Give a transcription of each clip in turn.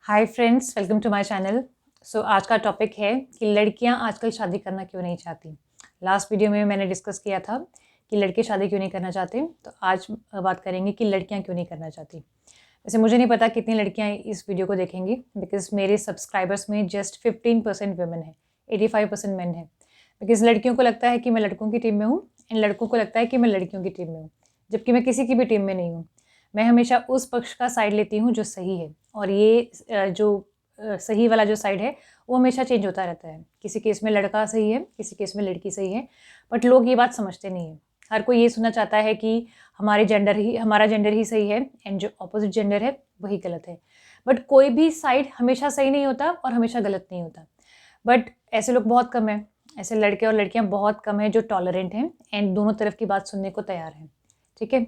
Hi friends, welcome to my channel. So आज का topic है कि लड़कियां आजकल शादी करना क्यों नहीं चाहती। लास्ट वीडियो में मैंने डिस्कस किया था कि लड़के शादी क्यों नहीं करना चाहते, तो आज बात करेंगे कि लड़कियां क्यों नहीं करना चाहती। वैसे मुझे नहीं पता कितनी लड़कियां इस वीडियो को देखेंगी, बिकॉज मेरे सब्सक्राइबर्स में जस्ट 15% वुमेन है, 85% मैन है। बिकॉज लड़कियों को लगता है कि मैं लड़कों की टीम में हूँ एंड लड़कों को लगता है कि मैं लड़कियों की टीम में हूँ, जबकि मैं किसी की भी टीम में नहीं हूँ। मैं हमेशा उस पक्ष का साइड लेती हूँ जो सही है, और ये सही वाला जो साइड है वो हमेशा चेंज होता रहता है। किसी केस में लड़का सही है, किसी केस में लड़की सही है, बट लोग ये बात समझते नहीं है। हर कोई ये सुनना चाहता है कि हमारा जेंडर ही सही है एंड जो अपोजिट जेंडर है वही गलत है। बट कोई भी साइड हमेशा सही नहीं होता और हमेशा गलत नहीं होता। बट ऐसे लोग बहुत कम हैं, ऐसे लड़के और लड़कियां बहुत कम हैं जो टॉलरेंट हैं एंड दोनों तरफ की बात सुनने को तैयार हैं। ठीक है,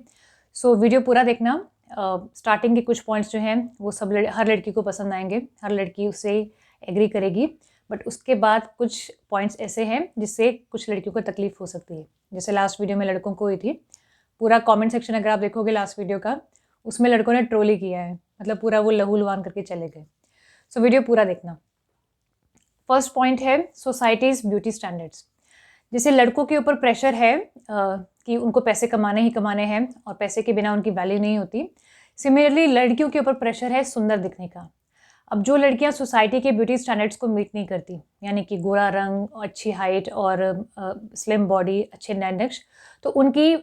सो वीडियो पूरा देखना। स्टार्टिंग के कुछ पॉइंट्स जो हैं वो हर लड़की को पसंद आएंगे, हर लड़की उससे एग्री करेगी। बट उसके बाद कुछ पॉइंट्स ऐसे हैं जिससे कुछ लड़कियों को तकलीफ हो सकती है, जैसे लास्ट वीडियो में लड़कों को हुई थी। पूरा कमेंट सेक्शन अगर आप देखोगे लास्ट वीडियो का, उसमें लड़कों ने ट्रोल ही किया है, मतलब पूरा वो लहू लुहान करके चले गए। सो वीडियो पूरा देखना। फर्स्ट पॉइंट है सोसाइटीज़ ब्यूटी स्टैंडर्ड्स। जैसे लड़कों के ऊपर प्रेशर है कि उनको पैसे कमाने ही कमाने हैं और पैसे के बिना उनकी वैल्यू नहीं होती। सिमिलरली लड़कियों के ऊपर प्रेशर है सुंदर दिखने का। अब जो लड़कियां सोसाइटी के ब्यूटी स्टैंडर्ड्स को मीट नहीं करती, यानी कि गोरा रंग, अच्छी हाइट और स्लिम बॉडी, अच्छे नैनक्श, तो उनकी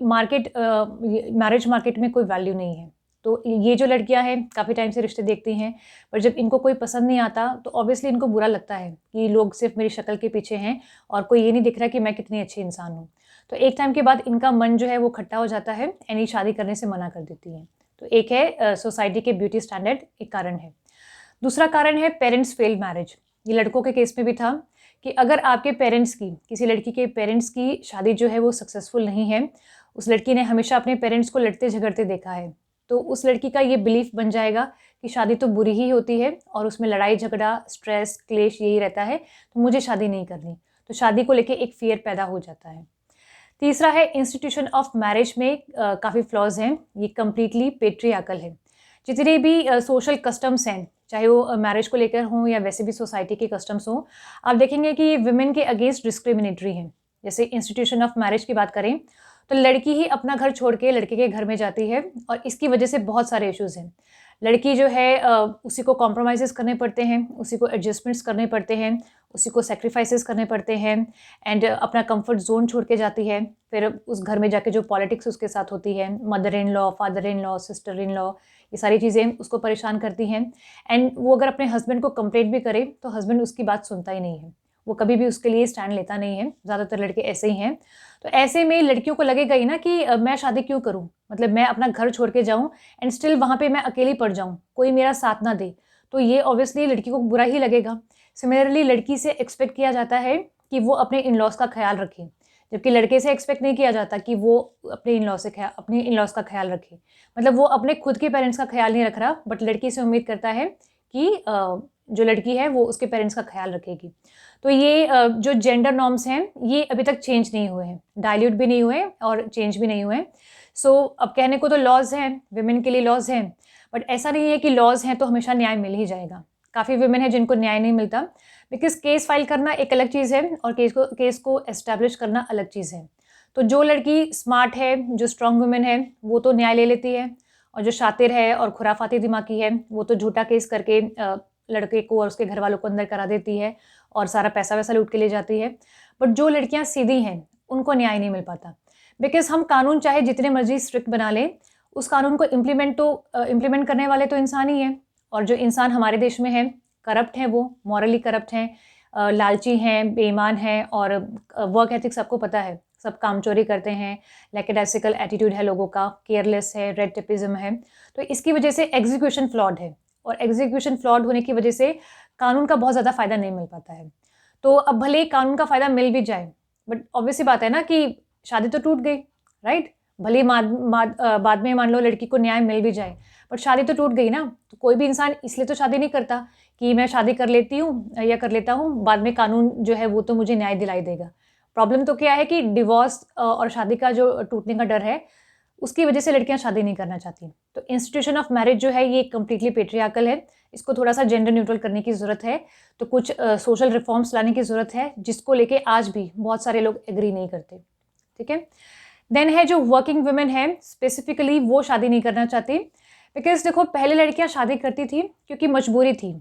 मैरिज मार्केट में कोई वैल्यू नहीं है। तो ये जो लड़कियां हैं काफ़ी टाइम से रिश्ते देखती हैं, पर जब इनको कोई पसंद नहीं आता तो ऑब्वियसली इनको बुरा लगता है कि लोग सिर्फ मेरी शक्ल के पीछे हैं और कोई ये नहीं दिख रहा कि मैं कितनी अच्छी इंसान हूँ। तो एक टाइम के बाद इनका मन जो है वो खट्टा हो जाता है एंड ये शादी करने से मना कर देती हैं। तो एक है सोसाइटी के ब्यूटी स्टैंडर्ड, एक कारण है। दूसरा कारण है पेरेंट्स फेल्ड मैरिज। ये लड़कों के केस में भी था कि अगर आपके पेरेंट्स की, किसी लड़की के पेरेंट्स की शादी जो है वो सक्सेसफुल नहीं है, उस लड़की ने हमेशा अपने पेरेंट्स को लड़ते झगड़ते देखा है, तो उस लड़की का ये बिलीफ बन जाएगा कि शादी तो बुरी ही होती है और उसमें लड़ाई झगड़ा, स्ट्रेस, क्लेश यही रहता है, तो मुझे शादी नहीं करनी। तो शादी को लेके एक फियर पैदा हो जाता है। तीसरा है इंस्टीट्यूशन ऑफ मैरिज में काफ़ी फ्लॉज हैं। ये कम्प्लीटली पेट्रियार्कल है। जितने भी सोशल कस्टम्स हैं, चाहे वो मैरिज को लेकर हों या वैसे भी सोसाइटी के कस्टम्स हों, आप देखेंगे कि ये विमेन के अगेंस्ट डिस्क्रिमिनेटरी हैं। जैसे इंस्टीट्यूशन ऑफ मैरिज की बात करें तो लड़की ही अपना घर छोड़ के लड़के के घर में जाती है और इसकी वजह से बहुत सारे इश्यूज़ हैं। लड़की जो है उसी को कॉम्प्रोमाइज़ेस करने पड़ते हैं, उसी को एडजस्टमेंट्स करने पड़ते हैं, उसी को सैक्रिफाइसेस करने पड़ते हैं एंड अपना कंफर्ट जोन छोड़ के जाती है। फिर उस घर में जाके जो पॉलिटिक्स उसके साथ होती है, mother in law, father in law, sister in law, ये सारी चीज़ें उसको परेशान करती हैं। एंड वो अगर अपने हस्बैंड को कंप्लेंट भी करे तो हस्बैंड उसकी बात सुनता ही नहीं है, वो कभी भी उसके लिए स्टैंड लेता नहीं है। ज़्यादातर लड़के ऐसे ही हैं। तो ऐसे में लड़कियों को लगेगा ही ना कि मैं शादी क्यों करूँ, मतलब मैं अपना घर छोड़ के जाऊँ एंड स्टिल वहाँ पे मैं अकेली पड़ जाऊँ, कोई मेरा साथ ना दे, तो ये ऑब्वियसली लड़की को बुरा ही लगेगा। सिमिलरली लड़की से एक्सपेक्ट किया जाता है कि वो अपने इन लॉज का ख्याल रखे, जबकि लड़के से एक्सपेक्ट नहीं किया जाता कि वो अपने इन लॉज का ख्याल रखे। मतलब वो अपने खुद के पेरेंट्स का ख्याल नहीं रख रहा, बट लड़की से उम्मीद करता है कि जो लड़की है वो उसके पेरेंट्स का ख्याल रखेगी। तो ये जो जेंडर नॉर्म्स हैं ये अभी तक चेंज नहीं हुए हैं, डाइल्यूट भी नहीं हुए और चेंज भी नहीं हुए। सो अब कहने को तो लॉज हैं, विमेन के लिए लॉज हैं, बट ऐसा नहीं है कि लॉज हैं तो हमेशा न्याय मिल ही जाएगा। काफ़ी विमेन है जिनको न्याय नहीं मिलता, बिकॉज केस फाइल करना एक अलग चीज़ है और केस को एस्टैब्लिश करना अलग चीज़ है। तो जो लड़की स्मार्ट है, जो स्ट्रांग वुमेन है, वो तो न्याय ले लेती है, और जो शातिर है और खुराफाती दिमाग की है वो तो झूठा केस करके लड़के को और उसके घर वालों को अंदर करा देती है और सारा पैसा वैसा लूट के ले जाती है। बट जो लड़कियां सीधी हैं उनको न्याय नहीं मिल पाता, बिकॉज हम कानून चाहे जितने मर्जी स्ट्रिक्ट बना लें, उस कानून को इम्प्लीमेंट करने वाले तो इंसान ही हैं। और जो इंसान हमारे देश में हैं करप्ट हैं, वो मॉरली करप्ट हैं, लालची हैं, बेईमान हैं, और वर्क एथिक्स आपको पता है, सब कामचोरी करते हैं, लैकेडाइसिकल एटीट्यूड है लोगों का, केयरलेस है, रेड टेपिज्म है। तो इसकी वजह से एग्जीक्यूशन फ्लॉड है, और एग्जीक्यूशन फ्लॉड होने की वजह से कानून का बहुत ज़्यादा फ़ायदा नहीं मिल पाता है। तो अब भले ही कानून का फ़ायदा मिल भी जाए, बट ऑब्वियस सी बात है ना कि शादी तो टूट गई, राइट? भले ही बाद में मान लो लड़की को न्याय मिल भी जाए, बट शादी तो टूट गई ना। तो कोई भी इंसान इसलिए तो शादी नहीं करता कि मैं शादी कर लेती हूँ या कर लेता हूँ, बाद में कानून जो है वो तो मुझे न्याय दिलाई देगा। प्रॉब्लम तो क्या है कि डिवोर्स और शादी का जो टूटने का डर है, उसकी वजह से लड़कियां शादी नहीं करना चाहती। तो इंस्टीट्यूशन ऑफ मैरिज जो है ये कम्प्लीटली पेट्रियार्कल है, इसको थोड़ा सा जेंडर न्यूट्रल करने की ज़रूरत है। तो कुछ सोशल रिफॉर्म्स लाने की ज़रूरत है, जिसको लेके आज भी बहुत सारे लोग एग्री नहीं करते। ठीक है। देन है जो वर्किंग वुमेन है, स्पेसिफिकली वो शादी नहीं करना चाहती। बिकॉज देखो, पहले लड़कियां शादी करती थी क्योंकि मजबूरी थी।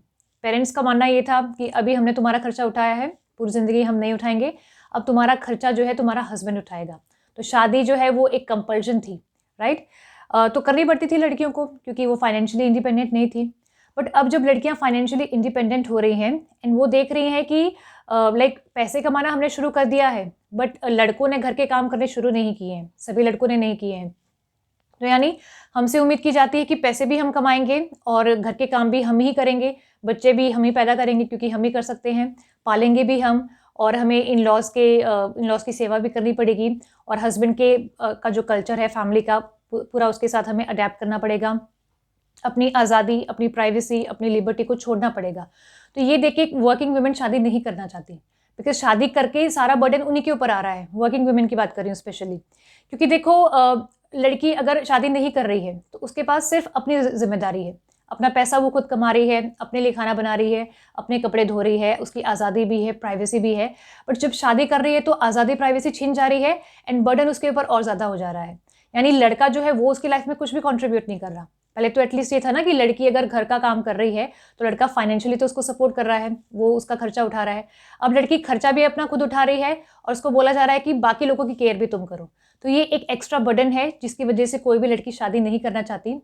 पेरेंट्स का मानना ये था कि अभी हमने तुम्हारा खर्चा उठाया है, पूरी ज़िंदगी हम नहीं उठाएंगे, अब तुम्हारा खर्चा जो है तुम्हारा हस्बैंड उठाएगा। तो शादी जो है वो एक कंपल्शन थी, राइट। तो करनी पड़ती थी लड़कियों को, क्योंकि वो फाइनेंशियली इंडिपेंडेंट नहीं थी। बट अब जब लड़कियां फाइनेंशियली इंडिपेंडेंट हो रही हैं एंड वो देख रही हैं कि लाइक पैसे कमाना हमने शुरू कर दिया है, बट लड़कों ने घर के काम करने शुरू नहीं किए हैं, सभी लड़कों ने नहीं किए हैं। तो यानी हमसे उम्मीद की जाती है कि पैसे भी हम कमाएंगे और घर के काम भी हम ही करेंगे, बच्चे भी हम ही पैदा करेंगे क्योंकि हम ही कर सकते हैं, पालेंगे भी हम, और हमें इन लॉज की सेवा भी करनी पड़ेगी, और हस्बैंड के का जो कल्चर है फैमिली का पूरा उसके साथ हमें अडेप्ट करना पड़ेगा, अपनी आज़ादी, अपनी प्राइवेसी, अपनी लिबर्टी को छोड़ना पड़ेगा। तो ये देख के वर्किंग वुमेन शादी नहीं करना चाहती, बिकॉज शादी करके सारा बर्डन उन्हीं के ऊपर आ रहा है। वर्किंग वुमेन की बात कर रही हूँ स्पेशली, क्योंकि देखो लड़की अगर शादी नहीं कर रही है तो उसके पास सिर्फ अपनी जिम्मेदारी है, अपना पैसा वो खुद कमा रही है, अपने लिए खाना बना रही है, अपने कपड़े धो रही है, उसकी आज़ादी भी है, प्राइवेसी भी है। बट जब शादी कर रही है तो आज़ादी प्राइवेसी छिन जा रही है एंड बर्डन उसके ऊपर और ज़्यादा हो जा रहा है। यानी लड़का जो है वो उसकी लाइफ में कुछ भी कॉन्ट्रीब्यूट नहीं कर रहा। पहले तो एटलीस्ट ये था ना कि लड़की अगर घर का काम कर रही है तो लड़का फाइनेंशियली तो उसको सपोर्ट कर रहा है, वो उसका खर्चा उठा रहा है। अब लड़की खर्चा भी अपना खुद उठा रही है और उसको बोला जा रहा है कि बाकी लोगों की केयर भी तुम करो। तो ये एक एक्स्ट्रा बर्डन है जिसकी वजह से कोई भी लड़की शादी नहीं करना चाहती।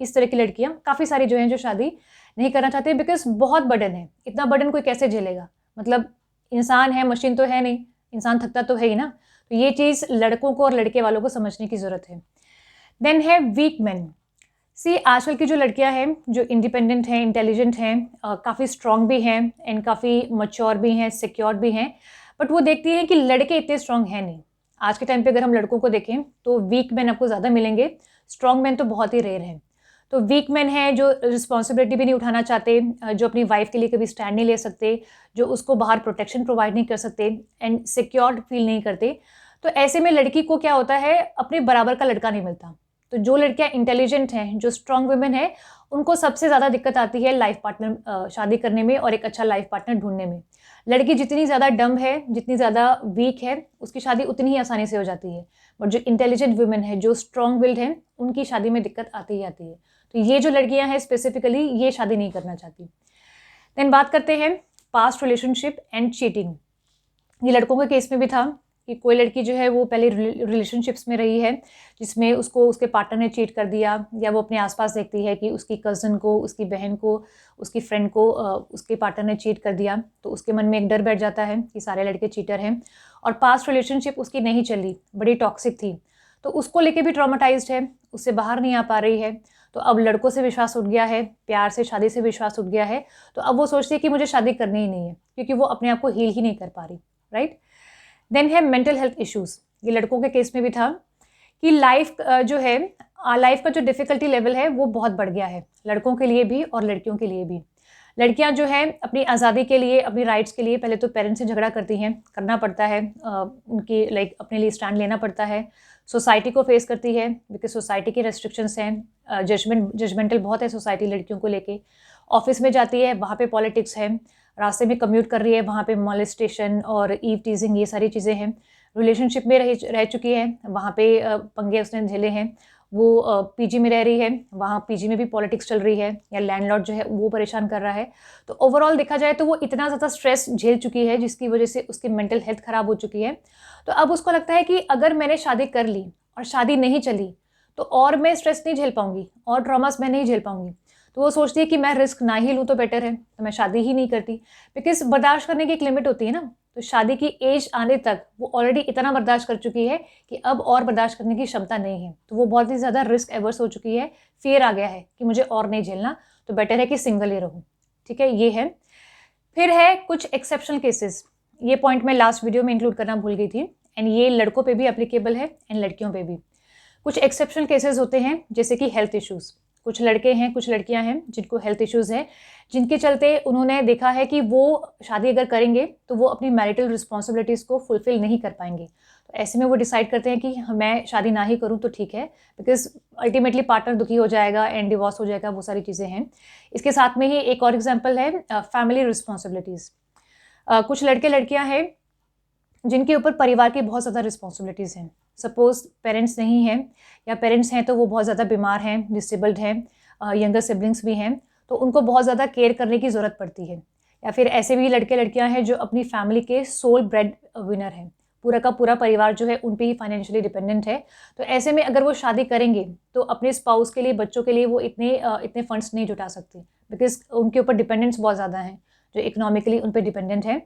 इस तरह की लड़कियां काफ़ी सारी जो हैं जो शादी नहीं करना चाहती, बिकॉज बहुत बर्डन है। इतना बर्डन कोई कैसे झेलेगा, मतलब इंसान है, मशीन तो है नहीं, इंसान थकता तो है ही ना। तो ये चीज़ लड़कों को और लड़के वालों को समझने की ज़रूरत है। देन है वीक मैन। सी आजकल की जो लड़कियां हैं जो इंडिपेंडेंट हैं, इंटेलिजेंट हैं, काफ़ी स्ट्रॉन्ग भी हैं एंड काफ़ी मच्योर भी हैं, सिक्योर भी हैं, बट वो देखती हैं कि लड़के इतने स्ट्रॉन्ग हैं नहीं। आज के टाइम पे अगर हम लड़कों को देखें तो वीक मैन आपको ज़्यादा मिलेंगे, स्ट्रॉन्ग मैन तो बहुत ही रेयर हैं। तो वीक मैन हैं जो रिस्पॉन्सिबिलिटी भी नहीं उठाना चाहते, जो अपनी वाइफ के लिए कभी स्टैंड नहीं ले सकते, जो उसको बाहर प्रोटेक्शन प्रोवाइड नहीं कर सकते एंड सिक्योर्ड फील नहीं करते। तो ऐसे में लड़की को क्या होता है, अपने बराबर का लड़का नहीं मिलता। तो जो लड़कियां इंटेलिजेंट हैं, जो स्ट्रॉन्ग वुमेन है, उनको सबसे ज़्यादा दिक्कत आती है लाइफ पार्टनर शादी करने में और एक अच्छा लाइफ पार्टनर ढूंढने में। लड़की जितनी ज़्यादा डम्ब है, जितनी ज़्यादा वीक है, उसकी शादी उतनी ही आसानी से हो जाती है। बट जो इंटेलिजेंट वुमेन है, जो स्ट्रॉन्ग विल्ड है, उनकी शादी में दिक्कत आती ही आती है। तो ये जो लड़कियां हैं स्पेसिफिकली ये शादी नहीं करना चाहती। देन बात करते हैं पास्ट रिलेशनशिप एंड चीटिंग। ये लड़कों के केस में भी था कि कोई लड़की जो है वो पहले रिलेशनशिप्स में रही है जिसमें उसको उसके पार्टनर ने चीट कर दिया, या वो अपने आसपास देखती है कि उसकी कज़न को, उसकी बहन को, उसकी फ्रेंड को उसके पार्टनर ने चीट कर दिया, तो उसके मन में एक डर बैठ जाता है कि सारे लड़के चीटर हैं। और पास्ट रिलेशनशिप उसकी नहीं चली, बड़ी टॉक्सिक थी, तो उसको लेके भी ट्रॉमेटाइज्ड है, उससे बाहर नहीं आ पा रही है। तो अब लड़कों से विश्वास उठ गया है, प्यार से, शादी से विश्वास उठ गया है, तो अब वो सोचती है कि मुझे शादी करनी ही नहीं है, क्योंकि वो अपने आप को हील ही नहीं कर पा रही, राइट। देन है मेंटल हेल्थ इश्यूज़। ये लड़कों के केस में भी था कि लाइफ जो है, लाइफ का जो डिफ़िकल्टी लेवल है वो बहुत बढ़ गया है, लड़कों के लिए भी और लड़कियों के लिए भी। लड़कियां जो हैं अपनी आज़ादी के लिए, अपनी राइट्स के लिए पहले तो पेरेंट्स से झगड़ा करती हैं, करना पड़ता है, उनकी लाइक अपने लिए स्टैंड लेना पड़ता है, सोसाइटी को फेस करती है, बिकॉज सोसाइटी की रेस्ट्रिक्शंस हैं, जजमेंटल बहुत है सोसाइटी लड़कियों को लेके। ऑफिस में जाती है, वहाँ पे पॉलिटिक्स है, रास्ते में कम्यूट कर रही है, वहाँ पे मॉलेस्टेशन और ईव टीजिंग, ये सारी चीज़ें हैं। रिलेशनशिप में रह चुकी है, वहाँ पे पंगे उसने झेले हैं। वो पीजी में रह रही है, वहाँ पीजी में भी पॉलिटिक्स चल रही है, या लैंडलॉर्ड जो है वो परेशान कर रहा है। तो ओवरऑल देखा जाए तो वो इतना ज़्यादा स्ट्रेस झेल चुकी है जिसकी वजह से उसकी मेंटल हेल्थ ख़राब हो चुकी है। तो अब उसको लगता है कि अगर मैंने शादी कर ली और शादी नहीं चली तो और मैं स्ट्रेस नहीं झेल पाऊँगी और ट्रॉमास मैं नहीं झेल पाऊँगी। तो वो सोचती है कि मैं रिस्क ना ही लूँ तो बेटर है, तो मैं शादी ही नहीं करती। बिकॉज बर्दाश्त करने की एक लिमिट होती है ना, तो शादी की एज आने तक वो ऑलरेडी इतना बर्दाश्त कर चुकी है कि अब और बर्दाश्त करने की क्षमता नहीं है। तो वो बहुत ही ज़्यादा रिस्क एवर्स हो चुकी है, फियर आ गया है कि मुझे और नहीं झेलना, तो बेटर है कि सिंगल ही रहूँ। ठीक है, ये है। फिर है कुछ एक्सेप्शनल केसेस, ये पॉइंट मैं लास्ट वीडियो में इंक्लूड करना भूल गई थी, एंड ये लड़कों पे भी एप्लीकेबल है एंड लड़कियों पे भी। कुछ एक्सेप्शनल केसेस होते हैं जैसे कि हेल्थ इश्यूज़। कुछ लड़के हैं, कुछ लड़कियां हैं जिनको हेल्थ इश्यूज़ है, जिनके चलते उन्होंने देखा है कि वो शादी अगर करेंगे तो वो अपनी मैरिटल रिस्पॉन्सिबिलिटीज़ को फुलफिल नहीं कर पाएंगे। तो ऐसे में वो डिसाइड करते हैं कि मैं शादी ना ही करूँ तो ठीक है, बिकॉज अल्टीमेटली पार्टनर दुखी हो जाएगा एंड डिवोर्स हो जाएगा, वो सारी चीज़ें हैं। इसके साथ में ही एक और एग्जाम्पल है फैमिली रिस्पॉन्सिबिलिटीज़। कुछ लड़के लड़कियां हैं जिनके ऊपर परिवार की बहुत ज़्यादा रिस्पॉन्सिबिलिटीज़ हैं। सपोज पेरेंट्स नहीं हैं, या पेरेंट्स हैं तो वो बहुत ज़्यादा बीमार हैं, डिसेबल्ड हैं, यंगर सिबलिंग्स भी हैं, तो उनको बहुत ज़्यादा केयर करने की ज़रूरत पड़ती है। या फिर ऐसे भी लड़के लड़कियां हैं जो अपनी फैमिली के सोल ब्रेड विनर हैं, पूरा का पूरा परिवार जो है उन पे ही फाइनेंशियली डिपेंडेंट है। तो ऐसे में अगर वो शादी करेंगे तो अपने स्पाउस के लिए, बच्चों के लिए वो इतने फंड्स नहीं जुटा सकते, बिकॉज उनके ऊपर डिपेंडेंट्स बहुत ज़्यादा हैं जो इकोनॉमिकली उन पर डिपेंडेंट है।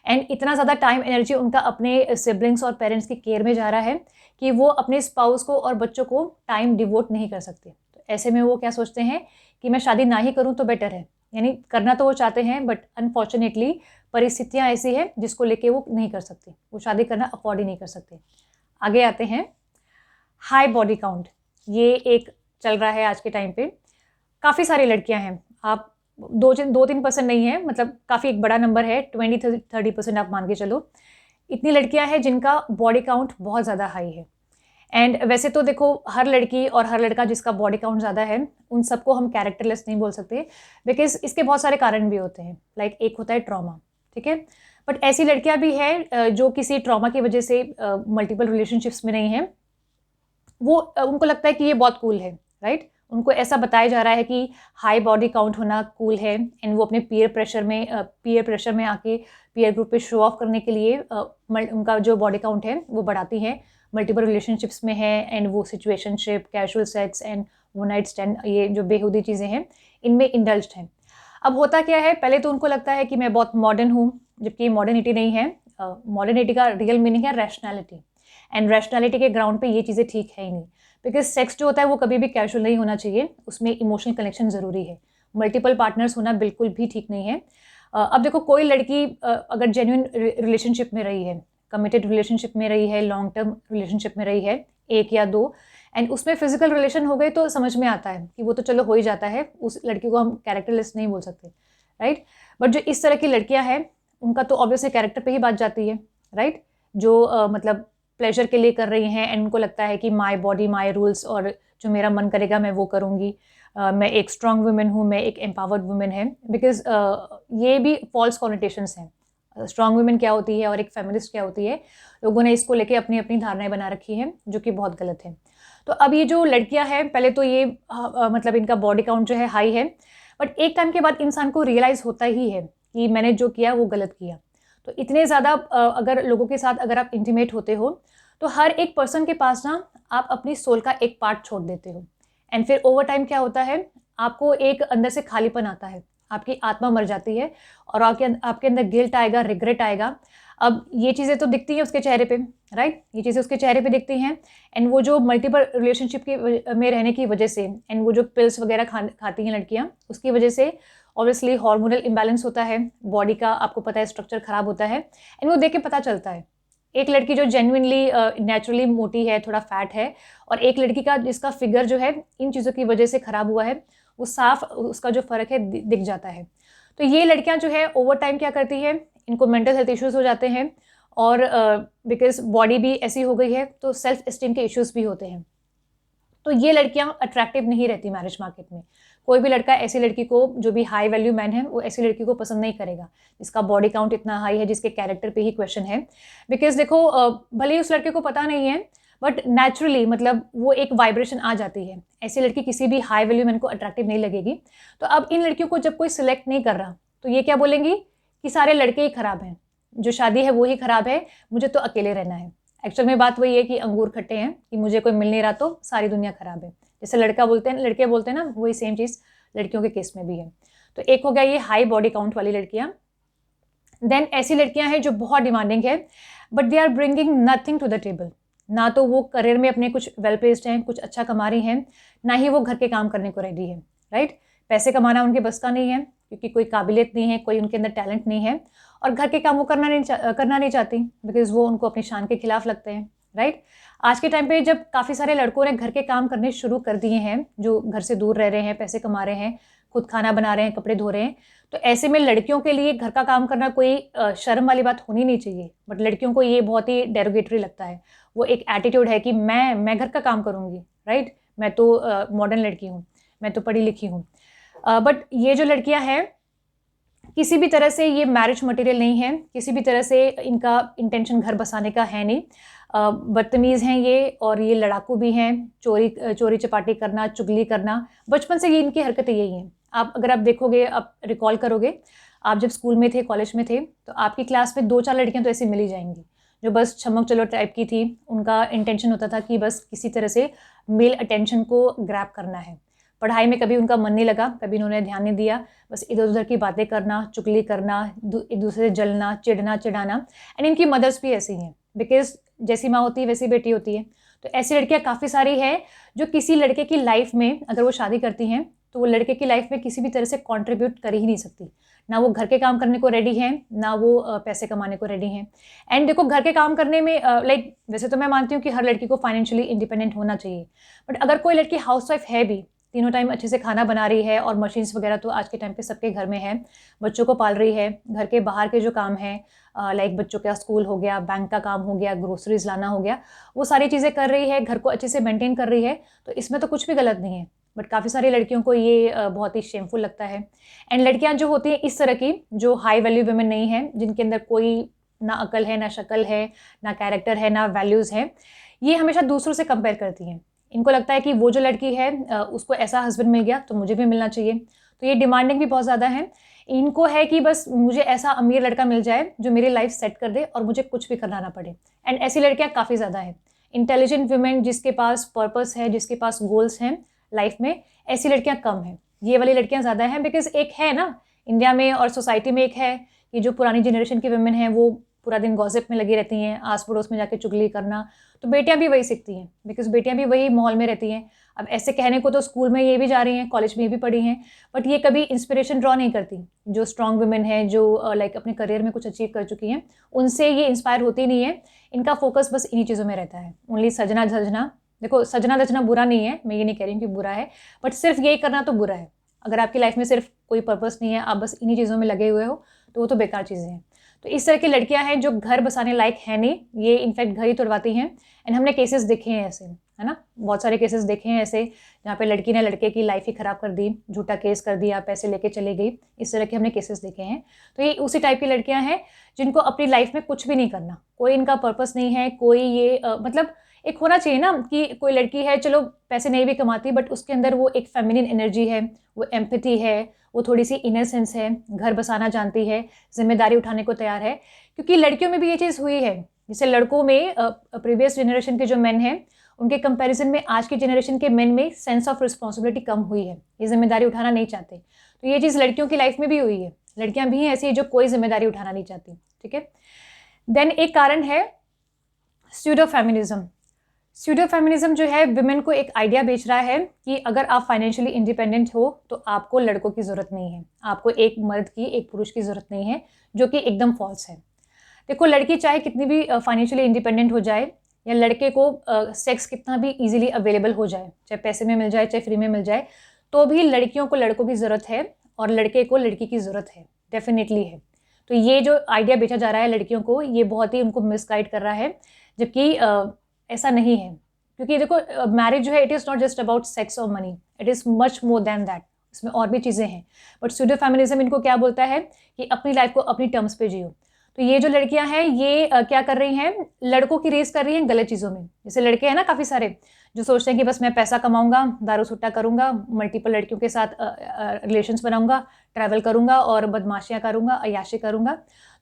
एंड इतना ज़्यादा टाइम एनर्जी उनका अपने सिबलिंग्स और पेरेंट्स की केयर में जा रहा है कि वो अपने स्पाउस को और बच्चों को टाइम डिवोट नहीं कर सकते। तो ऐसे में वो क्या सोचते हैं कि मैं शादी ना ही करूं तो बेटर है। यानी करना तो वो चाहते हैं, बट अनफॉर्चुनेटली परिस्थितियां ऐसी है जिसको लेके वो नहीं कर सकते, वो शादी करना अफोर्ड ही नहीं कर सकते। आगे आते हैं हाई बॉडी काउंट। ये एक चल रहा है आज के टाइम पे। काफ़ी सारी लड़कियां हैं, आप 2-3% नहीं है, मतलब काफ़ी एक बड़ा नंबर है, 20-30% आप मान के चलो। इतनी लड़कियां हैं जिनका बॉडी काउंट बहुत ज़्यादा हाई है। एंड वैसे तो देखो, हर लड़की और हर लड़का जिसका बॉडी काउंट ज़्यादा है उन सबको हम कैरेक्टरलेस नहीं बोल सकते, बिकॉज इसके बहुत सारे कारण भी होते हैं। लाइक एक होता है ट्रॉमा, ठीक है, बट ऐसी लड़कियां भी हैं जो किसी ट्रॉमा की वजह से मल्टीपल रिलेशनशिप्स में नहीं है। वो उनको लगता है कि ये बहुत कूल है, राइट। उनको ऐसा बताया जा रहा है कि हाई बॉडी काउंट होना कूल है, एंड वो अपने पीयर प्रेशर में आके पीयर ग्रुप पे शो ऑफ करने के लिए उनका जो बॉडी काउंट है वो बढ़ाती हैं। मल्टीपल रिलेशनशिप्स में है एंड वो situationship, casual sex and one night stand, ये जो बेहुदी चीज़ें हैं इनमें इंडल्ज्ड हैं। अब होता क्या है, पहले तो उनको लगता है कि मैं बहुत मॉडर्न हूँ, जबकि मॉडर्निटी नहीं है। मॉडर्निटी का रियल मीनिंग है रैशनैलिटी, एंड रैशनैलिटी के ग्राउंड पे ये चीज़ें ठीक है ही नहीं, बिकॉज सेक्स जो होता है वो कभी भी कैजुअल नहीं होना चाहिए, उसमें इमोशनल कनेक्शन ज़रूरी है। मल्टीपल पार्टनर्स होना बिल्कुल भी ठीक नहीं है। अब देखो, कोई लड़की अगर जेन्युइन रिलेशनशिप में रही है, कमिटेड रिलेशनशिप में रही है, लॉन्ग टर्म रिलेशनशिप में रही है, 1 या 2, एंड उसमें फिजिकल रिलेशन हो गए तो समझ में आता है कि वो तो चलो हो ही जाता है, उस लड़की को हम कैरेक्टरलेस नहीं बोल सकते, राइट। बट जो इस तरह की लड़कियां हैं उनका तो ऑब्वियसली कैरेक्टर पे ही बात जाती है, राइट। जो मतलब प्लेजर के लिए कर रही हैं एंड उनको लगता है कि माय बॉडी माय रूल्स, और जो मेरा मन करेगा मैं वो करूँगी, मैं एक स्ट्रॉन्ग वुमेन हूँ, मैं एक एम्पावर्ड वुमेन है। बिकॉज ये भी फॉल्स कॉनिटेशंस हैं। स्ट्रॉन्ग वुमेन क्या होती है और एक फेमिनिस्ट क्या होती है, लोगों ने इसको लेके अपनी अपनी धारणाएं बना रखी हैं जो कि बहुत गलत है। तो अब ये जो लड़कियां हैं, पहले तो ये मतलब इनका बॉडी काउंट जो है हाई है, बट एक टाइम के बाद इंसान को रियलाइज़ होता ही है कि मैंने जो किया वो गलत किया। तो इतने ज़्यादा अगर लोगों के साथ अगर आप इंटीमेट होते हो तो हर एक पर्सन के पास ना आप अपनी सोल का एक पार्ट छोड़ देते हो, एंड फिर ओवर टाइम क्या होता है, आपको एक अंदर से खालीपन आता है, आपकी आत्मा मर जाती है और आपके अंदर गिल्ट आएगा, रिग्रेट आएगा। अब ये चीज़ें तो दिखती हैं उसके चेहरे पे, राइट, ये चीज़ें उसके चेहरे पे दिखती हैं। एंड वो जो मल्टीपल रिलेशनशिप में रहने की वजह से, एंड वो जो पिल्स वगैरह खाती हैं लड़कियाँ, उसकी वजह से ऑब्वियसली हार्मोनल इम्बैलेंस होता है, बॉडी का आपको पता है स्ट्रक्चर खराब होता है, एंड वो देख के पता चलता है। एक लड़की जो जेन्युइनली नेचुरली मोटी है, थोड़ा फैट है, और एक लड़की का जिसका फिगर जो है इन चीज़ों की वजह से खराब हुआ है, वो साफ उसका जो फ़र्क है दिख जाता है। तो ये लड़कियां जो है ओवर टाइम क्या करती है, इनको मेंटल हेल्थ इश्यूज़ हो जाते हैं, और बिकॉज बॉडी भी ऐसी हो गई है तो सेल्फ एस्टीम के इश्यूज़ भी होते हैं। तो ये लड़कियां अट्रैक्टिव नहीं रहती मैरिज मार्केट में। कोई भी लड़का ऐसी लड़की को, जो भी हाई वैल्यू मैन है, वो ऐसी लड़की को पसंद नहीं करेगा जिसका बॉडी काउंट इतना हाई है, जिसके कैरेक्टर पे ही क्वेश्चन है। बिकॉज देखो, भले ही उस लड़के को पता नहीं है, बट नेचुरली मतलब वो एक वाइब्रेशन आ जाती है। ऐसी लड़की किसी भी हाई वैल्यू मैन को अट्रैक्टिव नहीं लगेगी। तो अब इन लड़कियों को जब कोई सिलेक्ट नहीं कर रहा तो ये क्या बोलेंगी कि सारे लड़के ही खराब हैं, जो शादी है वो ही खराब है, मुझे तो अकेले रहना है। एक्चुअल में बात वही है कि अंगूर खट्टे हैं, कि मुझे कोई मिल नहीं रहा तो सारी दुनिया खराब है। जैसे लड़के बोलते हैं ना, वही सेम चीज़ लड़कियों के केस में भी है। तो एक हो गया ये हाई बॉडी काउंट वाली लड़कियां। देन ऐसी लड़कियां हैं जो बहुत डिमांडिंग है, but they are bringing nothing to the table. ना तो वो करियर में अपने कुछ वेल प्लेस्ड हैं, कुछ अच्छा कमा रही हैं, ना ही वो घर के काम करने को रेडी है, राइट। पैसे कमाना उनके बस का नहीं है, क्योंकि कोई काबिलियत नहीं है, कोई उनके अंदर टैलेंट नहीं है, और घर के काम वो करना नहीं चाहती, बिकॉज वो उनको अपनी शान के खिलाफ लगते हैं, राइट। आज के टाइम पे जब काफ़ी सारे लड़कों ने घर के काम करने शुरू कर दिए हैं, जो घर से दूर रह रहे हैं, पैसे कमा रहे हैं, खुद खाना बना रहे हैं, कपड़े धो रहे हैं। तो ऐसे में लड़कियों के लिए घर का काम करना कोई शर्म वाली बात होनी नहीं चाहिए, बट लड़कियों को ये बहुत ही डेरोगेटरी लगता है। वो एक एटीट्यूड है कि मैं घर का काम करूँगी, राइट, मैं तो मॉडर्न लड़की हूँ, मैं तो पढ़ी लिखी हूँ। बट ये जो लड़कियाँ हैं, किसी भी तरह से ये मैरिज मटेरियल नहीं है, किसी भी तरह से इनका इंटेंशन घर बसाने का है नहीं। बदतमीज़ हैं ये, और ये लड़ाकू भी हैं, चोरी चपाटी करना, चुगली करना, बचपन से ये इनकी हरकतें यही हैं। अगर आप देखोगे, आप रिकॉल करोगे, आप जब स्कूल में थे, कॉलेज में थे, तो आपकी क्लास में 2-4 लड़कियाँ तो ऐसी मिल ही जाएंगी जो बस छमक चलो टाइप की थी। उनका इंटेंशन होता था कि बस किसी तरह से मेल अटेंशन को ग्रैब करना है। पढ़ाई में कभी उनका मन नहीं लगा, कभी उन्होंने ध्यान नहीं दिया, बस इधर उधर की बातें करना, चुगली करना, एक दूसरे से जलना, चिढ़ाना। एंड इनकी मदर्स भी ऐसी हैं, बिकॉज जैसी माँ होती है वैसी बेटी होती है। तो ऐसी लड़कियाँ काफ़ी सारी हैं जो किसी लड़के की लाइफ में, अगर वो शादी करती हैं, तो वो लड़के की लाइफ में किसी भी तरह से कंट्रीब्यूट कर ही नहीं सकती। ना वो घर के काम करने को रेडी हैं, ना वो पैसे कमाने को रेडी हैं। एंड देखो, घर के काम करने में लाइक, वैसे तो मैं मानती हूँ कि हर लड़की को फाइनेंशियली इंडिपेंडेंट होना चाहिए, बट अगर कोई लड़की हाउसवाइफ है भी, तीनों टाइम अच्छे से खाना बना रही है, और मशीन्स वगैरह तो आज के टाइम पे सबके घर में है, बच्चों को पाल रही है, घर के बाहर के जो काम हैं, लाइक बच्चों का स्कूल हो गया, बैंक का काम हो गया, ग्रोसरीज लाना हो गया, वो सारी चीज़ें कर रही है, घर को अच्छे से मेंटेन कर रही है, तो इसमें तो कुछ भी गलत नहीं है। बट काफ़ी सारी लड़कियों को ये बहुत ही शेमफुल लगता है। एंड लड़कियां जो होती हैं इस तरह की, जो हाई वैल्यू वुमेन नहीं है, जिनके अंदर कोई ना अकल है, ना शक्ल है, ना कैरेक्टर है, ना वैल्यूज़ हैं, ये हमेशा दूसरों से कंपेयर करती हैं। इनको लगता है कि वो जो लड़की है उसको ऐसा हस्बैंड मिल गया तो मुझे भी मिलना चाहिए। तो ये डिमांडिंग भी बहुत ज़्यादा है। इनको है कि बस मुझे ऐसा अमीर लड़का मिल जाए जो मेरी लाइफ सेट कर दे और मुझे कुछ भी करना ना पड़े। एंड ऐसी लड़कियाँ काफ़ी ज़्यादा हैं। इंटेलिजेंट वुमेन जिसके पास पर्पस है, जिसके पास गोल्स हैं लाइफ में, ऐसी लड़कियाँ कम हैं। ये वाली लड़कियाँ ज़्यादा हैं, बिकॉज एक है ना, इंडिया में और सोसाइटी में एक है कि जो पुरानी जनरेशन की वुमेन हैं वो पूरा दिन गॉसिप में लगी रहती हैं, आस पड़ोस में जाके चुगली करना। तो बेटियां भी वही सीखती हैं, बिकॉज बेटियां भी वही माहौल में रहती हैं। अब ऐसे कहने को तो स्कूल में ये भी जा रही हैं, कॉलेज में ये भी पढ़ी हैं, बट ये कभी इंस्पिरेशन ड्रॉ नहीं करती। जो स्ट्रॉन्ग वुमेन है, जो लाइक अपने करियर में कुछ अचीव कर चुकी हैं, उनसे ये इंस्पायर होती नहीं है। इनका फोकस बस इन्हीं चीज़ों में रहता है, ओनली सजना धजना। देखो, सजना धजना बुरा नहीं है, मैं ये नहीं कह रही हूँ कि बुरा है, बट सिर्फ यही करना तो बुरा है। अगर आपकी लाइफ में सिर्फ कोई पर्पस नहीं है, आप बस इन्हीं चीज़ों में लगे हुए हो, तो वो तो बेकार चीज़ें हैं। तो इस तरह की लड़कियां हैं जो घर बसाने लायक है नहीं, ये इनफैक्ट घर ही तुड़वाती हैं। एंड हमने केसेस देखे हैं ऐसे, है ना, बहुत सारे केसेस देखे हैं ऐसे, जहाँ पे लड़की ने लड़के की लाइफ ही ख़राब कर दी, झूठा केस कर दिया, पैसे लेके चली गई, इस तरह के हमने केसेस देखे हैं। तो ये उसी टाइप की लड़कियां हैं जिनको अपनी लाइफ में कुछ भी नहीं करना, कोई इनका पर्पस नहीं है, कोई ये मतलब एक होना चाहिए ना कि कोई लड़की है, चलो पैसे नहीं भी कमाती, बट उसके अंदर वो एक फेमिनिन एनर्जी है, वो एम्पैथी है, वो थोड़ी सी इनसेंस है, घर बसाना जानती है, जिम्मेदारी उठाने को तैयार है। क्योंकि लड़कियों में भी ये चीज़ हुई है, जैसे लड़कों में प्रीवियस जनरेशन के जो मेन हैं उनके कंपैरिजन में आज की जनरेशन के मेन में सेंस ऑफ रिस्पॉन्सिबिलिटी कम हुई है, ये जिम्मेदारी उठाना नहीं चाहते। तो ये चीज़ लड़कियों की लाइफ में भी हुई है, लड़कियां भी ऐसी है जो कोई जिम्मेदारी उठाना नहीं चाहती, ठीक है। देन एक कारण है स्यूडो फेमिनिज्म। स्यूडो फेमिनिज्म जो है विमेन को एक आइडिया बेच रहा है कि अगर आप फाइनेंशियली इंडिपेंडेंट हो तो आपको लड़कों की ज़रूरत नहीं है, आपको एक मर्द की, एक पुरुष की ज़रूरत नहीं है, जो कि एकदम फॉल्स है। देखो, लड़की चाहे कितनी भी फाइनेंशियली इंडिपेंडेंट हो जाए, या लड़के को सेक्स कितना भी इजीली अवेलेबल हो जाए, चाहे पैसे में मिल जाए, चाहे फ्री में मिल जाए, तो भी लड़कियों को लड़कों की ज़रूरत है और लड़के को लड़की की ज़रूरत है, डेफिनेटली है। तो ये जो आइडिया बेचा जा रहा है लड़कियों को, ये बहुत ही उनको मिसगाइड कर रहा है, जबकि ऐसा नहीं है। क्योंकि देखो, मैरिज जो है, it is not just about sex और money, it is much more than that, इसमें और भी चीज़ें हैं। बट स्यूडो फेमिनिज्म इनको क्या बोलता है कि अपनी लाइफ को अपनी टर्म्स पे जियो। तो ये जो लड़कियां हैं ये क्या कर रही हैं, लड़कों की रेस कर रही हैं गलत चीज़ों में। जैसे लड़के हैं ना काफ़ी सारे जो सोचते हैं कि बस मैं पैसा कमाऊंगा, दारू सुट्टा करूंगा, मल्टीपल लड़कियों के साथ रिलेशंस बनाऊंगा, ट्रैवल करूंगा और बदमाशियां करूंगा, अय्याशी करूंगा।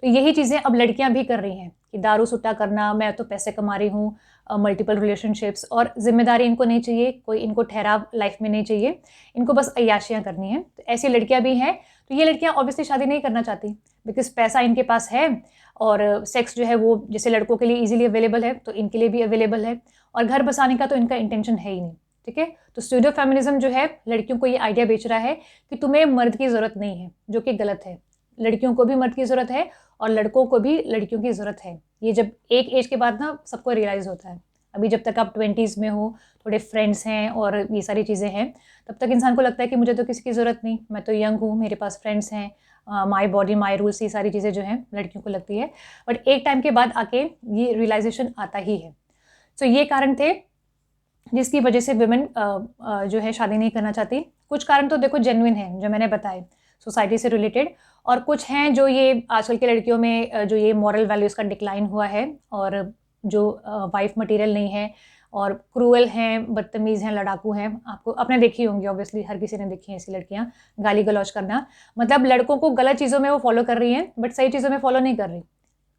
तो यही चीज़ें अब लड़कियां भी कर रही हैं कि दारू सुट्टा करना, मैं तो पैसे कमा रही हूँ, मल्टीपल रिलेशनशिप्स, और जिम्मेदारी इनको नहीं चाहिए, कोई इनको ठहराव लाइफ में नहीं चाहिए, इनको बस अय्याशियाँ करनी है। तो ऐसी लड़कियाँ भी हैं। तो ये लड़कियाँ ऑब्वियसली शादी नहीं करना चाहती, बिकॉज पैसा इनके पास है और सेक्स जो है वो जैसे लड़कों के लिए इजीली अवेलेबल है तो इनके लिए भी अवेलेबल है, और घर बसाने का तो इनका इंटेंशन है ही नहीं, ठीक है। तो स्यूडो फेमिनिज्म जो है लड़कियों को ये आइडिया बेच रहा है कि तुम्हें मर्द की ज़रूरत नहीं है, जो कि गलत है। लड़कियों को भी मर्द की ज़रूरत है और लड़कों को भी लड़कियों की ज़रूरत है। ये जब एक एज के बाद ना सबको रियलाइज़ होता है, अभी जब तक आप 20s में हो, थोड़े फ्रेंड्स हैं और ये सारी चीज़ें हैं, तब तक इंसान को लगता है कि मुझे तो किसी की ज़रूरत नहीं, मैं तो यंग हूँ, मेरे पास फ्रेंड्स हैं, माई बॉडी माई रूल्स, ये सारी चीज़ें जो हैं लड़कियों को लगती है। बट एक टाइम के बाद आके ये रियलाइजेशन आता ही है। सो ये कारण थे जिसकी वजह से विमेन जो है शादी नहीं करना चाहती। कुछ कारण तो देखो जेन्युइन हैं जो मैंने बताए सोसाइटी से रिलेटेड, और कुछ हैं जो ये आजकल की लड़कियों में जो ये मॉरल वैल्यूज़ का डिक्लाइन हुआ है, और जो वाइफ मटेरियल नहीं है और क्रूअल हैं, बदतमीज़ हैं, लड़ाकू हैं। आपको आपने देखी होंगी, ऑब्वियसली हर किसी ने देखी है ऐसी लड़कियाँ। गाली गलौज करना, मतलब लड़कों को गलत चीज़ों में वो फॉलो कर रही हैं बट सही चीज़ों में फॉलो नहीं कर रही।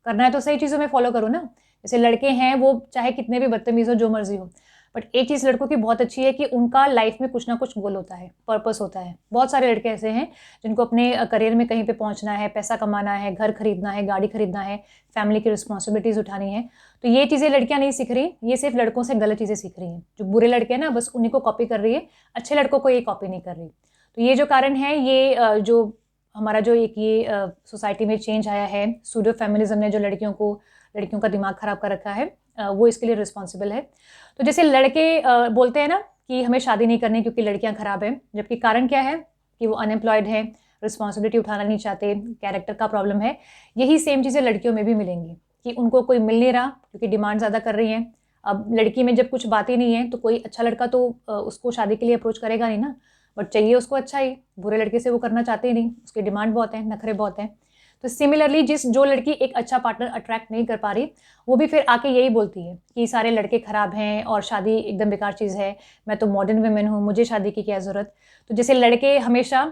करना है तो सही चीज़ों में फॉलो करो ना। जैसे लड़के हैं वो चाहे कितने भी बदतमीज़ हो, जो मर्जी हो, बट एक चीज़ लड़कों की बहुत अच्छी है कि उनका लाइफ में कुछ ना कुछ गोल होता है, पर्पस होता है। बहुत सारे लड़के ऐसे हैं जिनको अपने करियर में कहीं पे पहुंचना है, पैसा कमाना है, घर खरीदना है, गाड़ी खरीदना है, फैमिली की रिस्पॉन्सिबिलिटीज़ उठानी है। तो ये चीज़ें लड़कियां नहीं सीख रही, ये सिर्फ लड़कों से गलत चीज़ें सीख रही हैं। जो बुरे लड़के हैं ना, बस उन्हीं को कॉपी कर रही है, अच्छे लड़कों को ये कॉपी नहीं कर रही। तो ये जो कारण है, ये जो हमारा जो एक ये सोसाइटी में चेंज आया है, सूडो फेमिनिज्म ने जो लड़कियों का दिमाग खराब कर रखा है, वो इसके लिए रिस्पॉन्सिबल है। तो जैसे लड़के बोलते हैं ना कि हमें शादी नहीं करनी क्योंकि लड़कियां खराब हैं, जबकि कारण क्या है कि वो अनएम्प्लॉयड हैं, रिस्पॉन्सिबिलिटी उठाना नहीं चाहते, कैरेक्टर का प्रॉब्लम है। यही सेम चीज़ें लड़कियों में भी मिलेंगी कि उनको कोई मिल नहीं रहा क्योंकि डिमांड ज़्यादा कर रही हैं। अब लड़की में जब कुछ बात ही नहीं है तो कोई अच्छा लड़का तो उसको शादी के लिए अप्रोच करेगा नहीं ना, बट चाहिए उसको अच्छा ही। बुरे लड़के से वो करना चाहते ही नहीं, उसकी डिमांड बहुत है, नखरे बहुत हैं। तो सिमिलरली जो लड़की एक अच्छा पार्टनर अट्रैक्ट नहीं कर पा रही, वो भी फिर आके यही बोलती है कि सारे लड़के खराब हैं और शादी एकदम बेकार चीज़ है, मैं तो मॉडर्न वुमेन हूँ, मुझे शादी की क्या ज़रूरत। तो जैसे लड़के हमेशा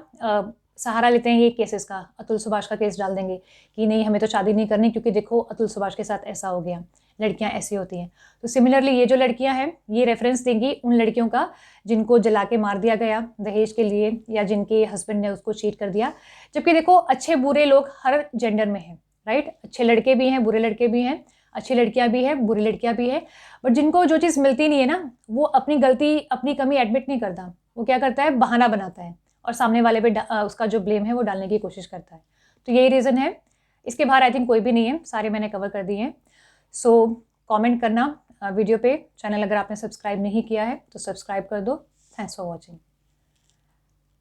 सहारा लेते हैं ये केसेस का, अतुल सुभाष का केस डाल देंगे कि नहीं हमें तो शादी नहीं करनी क्योंकि देखो अतुल सुभाष के साथ ऐसा हो गया, लड़कियां ऐसी होती हैं। तो सिमिलरली ये जो लड़कियां हैं ये रेफरेंस देंगी उन लड़कियों का जिनको जला के मार दिया गया दहेज के लिए, या जिनके हस्बैंड ने उसको चीट कर दिया। जबकि देखो अच्छे बुरे लोग हर जेंडर में हैं, राइट? अच्छे लड़के भी हैं, बुरे लड़के भी हैं, अच्छी लड़कियां भी हैं, बुरी लड़कियां भी हैं। बट जिनको जो चीज़ मिलती नहीं है ना, वो अपनी गलती अपनी कमी एडमिट नहीं करता, वो क्या करता है, बहाना बनाता है और सामने वाले पे उसका जो ब्लेम है वो डालने की कोशिश करता है। तो यही रीज़न है, इसके बाहर आई थिंक कोई भी नहीं है, सारे मैंने कवर कर दिए हैं। सो कमेंट करना वीडियो पे। चैनल अगर आपने सब्सक्राइब नहीं किया है तो सब्सक्राइब कर दो। Thanks for watching.